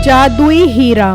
जादुई हीरा।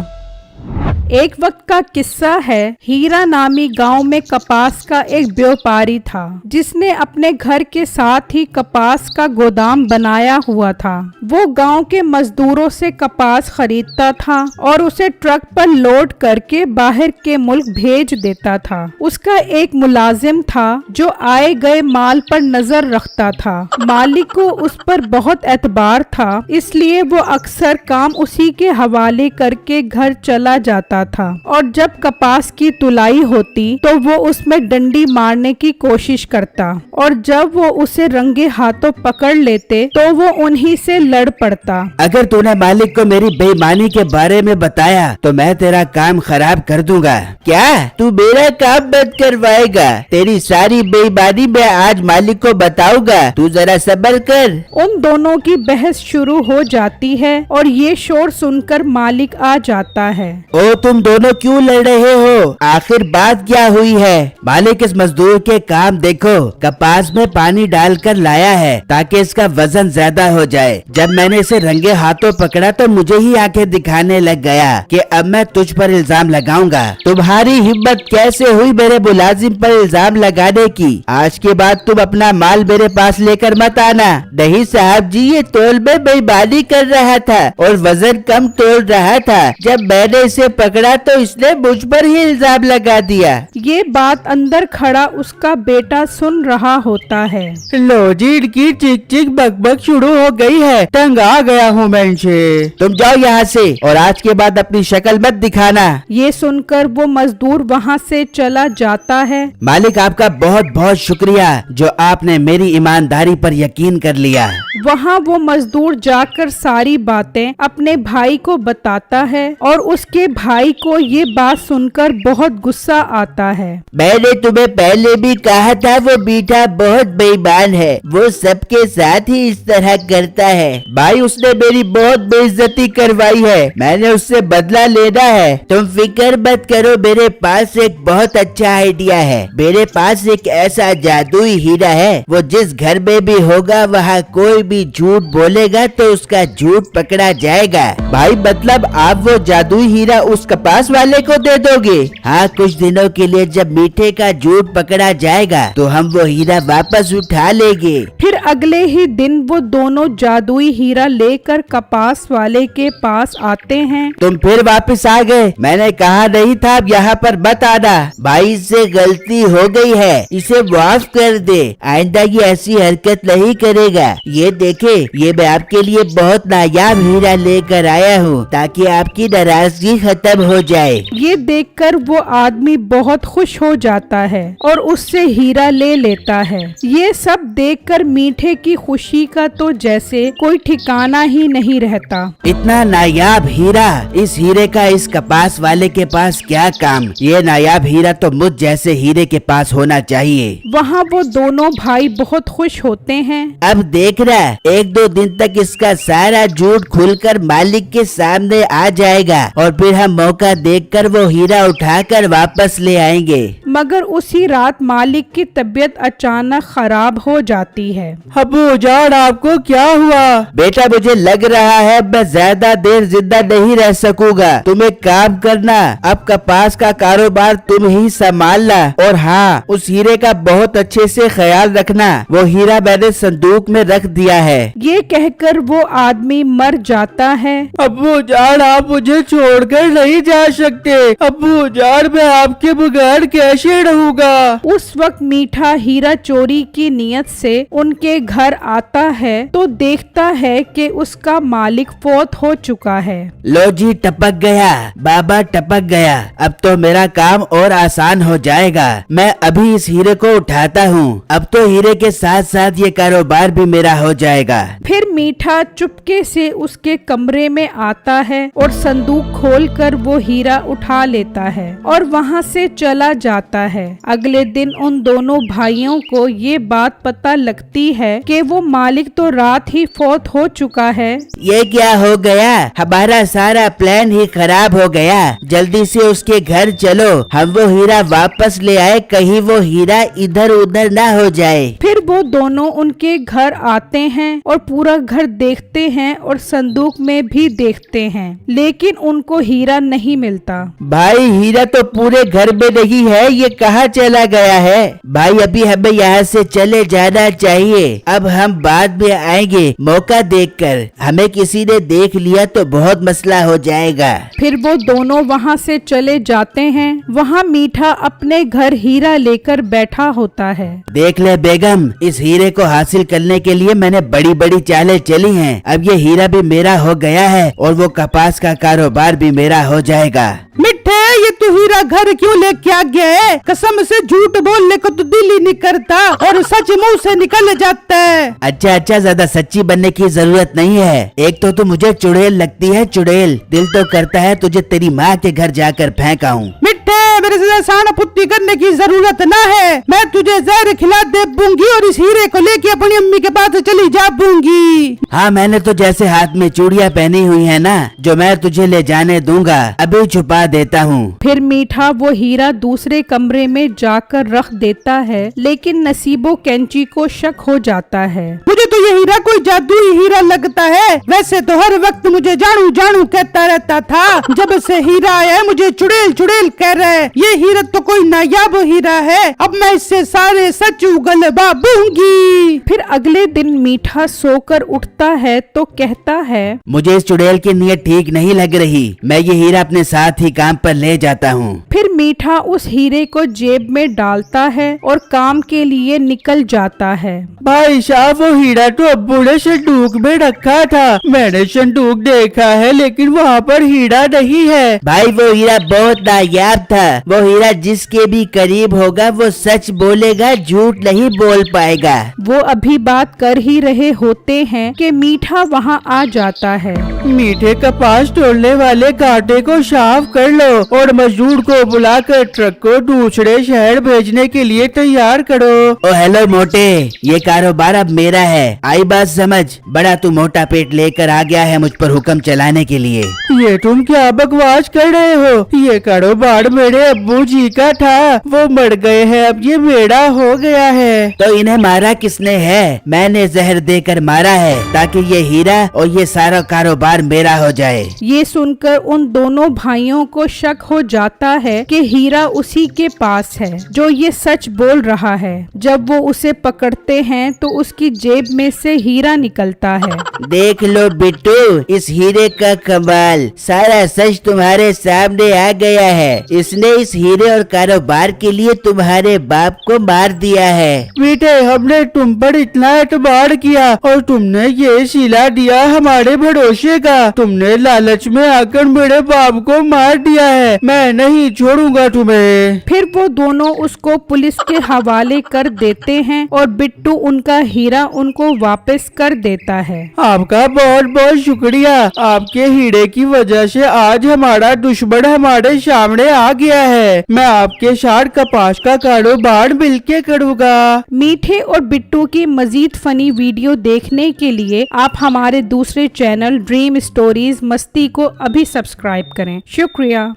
एक वक्त का किस्सा है। हीरा नामी गांव में कपास का एक व्यापारी था जिसने अपने घर के साथ ही कपास का गोदाम बनाया हुआ था। वो गांव के मजदूरों से कपास खरीदता था और उसे ट्रक पर लोड करके बाहर के मुल्क भेज देता था। उसका एक मुलाजिम था जो आए गए माल पर नजर रखता था। मालिक को उस पर बहुत एतबार था, इसलिए वो अक्सर काम उसी के हवाले करके घर चला जाता था और जब कपास की तुलाई होती तो वो उसमें डंडी मारने की कोशिश करता और जब वो उसे रंगे हाथों पकड़ लेते तो वो उन्हीं से लड़ पड़ता। अगर तूने मालिक को मेरी बेईमानी के बारे में बताया तो मैं तेरा काम खराब कर दूंगा। क्या तू मेरा काम बंद करवाएगा? तेरी सारी बेईमानी मैं आज मालिक को बताऊंगा, तू जरा सब्र कर। उन दोनों की बहस शुरू हो जाती है और ये शोर सुनकर मालिक आ जाता है। ओ तुम दोनों क्यों लड़ रहे हो? आखिर बात क्या हुई है? मालिक इस मजदूर के काम देखो, कपास में पानी डालकर लाया है ताकि इसका वजन ज्यादा हो जाए। जब मैंने इसे रंगे हाथों पकड़ा तो मुझे ही आंखें दिखाने लग गया कि अब मैं तुझ पर इल्जाम लगाऊंगा। तुम्हारी हिम्मत कैसे हुई मेरे मुलाजिम पर इल्जाम लगाने की? आज के बाद तुम अपना माल मेरे पास लेकर मत आना। नहीं साहब जी, ये तोल में बेईमानी कर रहा था और वजन कम तोल रहा था। जब मैंने इसे पकड़ा तो इसने मुझ पर ही इल्जाम लगा दिया। ये बात अंदर खड़ा उसका बेटा सुन रहा होता है। लो जी, इनकी चिक चिक बकबक शुरू हो गई है, तंग आ गया हूँ मैं इनसे। तुम जाओ यहाँ से और आज के बाद अपनी शक्ल मत दिखाना। ये सुनकर वो मजदूर वहाँ से चला जाता है। मालिक आपका बहुत बहुत शुक्रिया जो आपने मेरी ईमानदारी पर यकीन कर लिया। वहाँ वो मजदूर जाकर सारी बातें अपने भाई को बताता है और उसके भाई को ये बात सुनकर बहुत गुस्सा आता है। मैंने तुम्हें पहले भी कहा था वो बीटा बहुत बेईमान है, वो सबके साथ ही इस तरह करता है। भाई उसने मेरी बहुत बेइज्जती करवाई है, मैंने उससे बदला लेना है। तुम फिक्र मत करो, मेरे पास एक बहुत अच्छा आइडिया है। मेरे पास एक ऐसा जादुई हीरा है, वो जिस घर में भी होगा वहाँ कोई भी झूठ बोलेगा तो उसका झूठ पकड़ा जाएगा। भाई मतलब आप वो जादुई हीरा उस कपास वाले को दे दोगे? हाँ, कुछ दिनों के लिए जब मीठे का झूठ पकड़ा जाएगा तो हम वो हीरा वापस उठा लेंगे। फिर अगले ही दिन वो दोनों जादुई हीरा लेकर कपास वाले के पास आते हैं। तुम फिर वापस आ गए? मैंने कहा नहीं था अब यहाँ पर मत आना। भाई से गलती हो गई है, इसे माफ कर दे, आइंदा ये ऐसी हरकत नहीं करेगा। ये देखे, ये मैं आपके लिए बहुत नायाब हीरा लेकर आया हूँ ताकि आपकी नाराजगी खत्म हो जाए। ये देखकर वो आदमी बहुत खुश हो जाता है और उससे हीरा ले लेता है। ये सब देखकर मीठे की खुशी का तो जैसे कोई ठिकाना ही नहीं रहता। इतना नायाब हीरा, इस हीरे का इस कपास वाले के पास क्या काम? ये नायाब हीरा तो मुझ जैसे हीरे के पास होना चाहिए। वहाँ वो दोनों भाई बहुत खुश होते हैं। अब देख रहा, एक दो दिन तक इसका सारा झूठ खुलकर मालिक के सामने आ जाएगा और फिर हम मौका देखकर वो हीरा उठाकर वापस ले आएंगे। मगर उसी रात मालिक की तबीयत अचानक खराब हो जाती है। अबू जान, आपको क्या हुआ? बेटा मुझे लग रहा है मैं ज्यादा देर जिंदा नहीं रह सकूंगा। तुम एक काम करना, अब कपास का कारोबार तुम ही संभालना और हाँ, उस हीरे का बहुत अच्छे से ख्याल रखना। वो हीरा मैंने संदूक में रख दिया है। ये कहकर वो आदमी मर जाता है। अबू जान, आप मुझे छोड़कर नहीं जा सकते। अबू जान, मैं आपके बगैर कैसे रहूँगा? उस वक्त मीठा हीरा चोरी की नियत से उनके घर आता है तो देखता है कि उसका मालिक फौत हो चुका है। लो जी, टपक गया बाबा, टपक गया। अब तो मेरा काम और आसान हो जाएगा। मैं अभी इस हीरे को उठाता हूँ। अब तो हीरे के साथ साथ ये कारोबार भी मेरा हो जाएगा। फिर मीठा चुपके से उसके कमरे में आता है और संदूक खोलकर वो हीरा उठा लेता है और वहाँ से चला जाता जाता है। अगले दिन उन दोनों भाइयों को ये बात पता लगती है कि वो मालिक तो रात ही फौत हो चुका है। ये क्या हो गया? हमारा सारा प्लान ही खराब हो गया। जल्दी से उसके घर चलो, हम वो हीरा वापस ले आए, कहीं वो हीरा इधर उधर ना हो जाए। फिर वो दोनों उनके घर आते हैं और पूरा घर देखते हैं और संदूक में भी देखते हैं, लेकिन उनको हीरा नहीं मिलता। भाई हीरा तो पूरे घर में नहीं है, ये कहाँ चला गया है? भाई अभी हमें यहाँ से चले जाना चाहिए। अब हम बाद में आएंगे मौका देखकर। हमें किसी ने देख लिया तो बहुत मसला हो जाएगा। फिर वो दोनों वहाँ से चले जाते हैं। वहाँ मीठा अपने घर हीरा लेकर बैठा होता है। देख ले बेगम, इस हीरे को हासिल करने के लिए मैंने बड़ी बड़ी चालें चली हैं। अब ये हीरा भी मेरा हो गया है और वो कपास का कारोबार भी मेरा हो जाएगा। मिठे, ये तू हीरा घर क्यों लेके आ गया है? कसम से झूठ बोलने को तो दिल ही नहीं करता और सच मुंह से निकल जाता है। अच्छा, ज्यादा सच्ची बनने की जरूरत नहीं है। एक तो तू मुझे चुड़ैल लगती है, चुड़ैल। दिल तो करता है तुझे तेरी माँ के घर जाकर फेंकाऊं। मिठे, मेरे से सानापुत्ती करने की जरूरत ना है। मैं तुझे जहर खिला दे दूंगी और इस हीरे को लेके अपनी अम्मी के पास चली जा दूंगी। हाँ, मैंने तो जैसे हाथ में चूड़ियाँ पहनी हुई है ना, जो मैं तुझे ले जाने दूंगा, अभी छुपा देता हूँ। फिर मीठा वो हीरा दूसरे कमरे में जाकर रख देता है, लेकिन नसीबो कैंची को शक हो जाता है। मुझे तो ये हीरा कोई जादुई हीरा लगता है। वैसे तो हर वक्त मुझे जानू जानू कहता रहता था, जब से हीरा आया है मुझे चुड़ैल चुड़ैल कह रहा है। ये हीरा तो कोई नायाब हीरा है। अब मैं इससे सारे सच उगलवा दूंगी। फिर अगले दिन मीठा सोकर उठता है तो कहता है, मुझे इस चुड़ैल की नीयत ठीक नहीं लग रही। मैं ये हीरा अपने साथ ही काम पर ले जाता हूँ। फिर मीठा उस हीरे को जेब में डालता है और काम के लिए निकल जाता है। भाई साहब, वो हीरा तो अब्बू ने संदूक में रखा था। मैंने संदूक देखा है लेकिन वहाँ पर हीरा नहीं है। भाई वो हीरा बहुत नायाब था। वो हीरा जिसके भी करीब होगा वो सच बोलेगा, झूठ नहीं बोल पाएगा। वो अभी बात कर ही रहे होते हैं कि मीठा वहाँ आ जाता है। मीठे कपास तोड़ने वाले कांटे को साफ कर लो और मजदूर को बुलाकर ट्रक को दूसरे शहर भेजने के लिए तैयार करो। ओ हेलो मोटे, ये कारोबार अब मेरा है। आई बात समझ? बड़ा तू मोटा पेट लेकर आ गया है मुझ पर हुक्म चलाने के लिए। ये तुम क्या बकवास कर रहे हो? ये कारोबार मेरे अब्बू जी का था, वो मर गए हैं, अब ये मेरा हो गया है। तो इन्हें मारा किसने है? मैंने जहर देकर मारा है ताकि ये हीरा और ये सारा कारोबार मेरा हो जाए। ये सुनकर उन दोनों भाइयों को शक हो जाता है कि हीरा उसी के पास है जो ये सच बोल रहा है। जब वो उसे पकड़ते हैं तो उसकी जेब में से हीरा निकलता है। देख लो बिट्टू, इस हीरे का कमाल, सारा सच तुम्हारे सामने आ गया है। इसने इस हीरे और कारोबार के लिए तुम्हारे बाप को मार दिया है। बेटे, हमने तुम पर इतना एतबार किया और तुमने ये सिला दिया हमारे भरोसे का। तुमने लालच में आकर मेरे बाप को मार दिया है। मैं नहीं छोड़ूंगा तुम्हें। फिर वो दोनों उसको पुलिस के हवाले कर देते हैं और बिट्टू उनका हीरा उनको वापस कर देता है। आपका बहुत बहुत शुक्रिया। आपके हीरे की वजह से आज हमारा दुश्मन हमारे सामने आ गया है। मैं आपके साथ कपास का कारोबार मिलके करूँगा। मीठे और बिट्टू की मजीद फनी वीडियो देखने के लिए आप हमारे दूसरे चैनल ड्रीम स्टोरीज मस्ती को अभी सब्सक्राइब करें। शुक्रिया।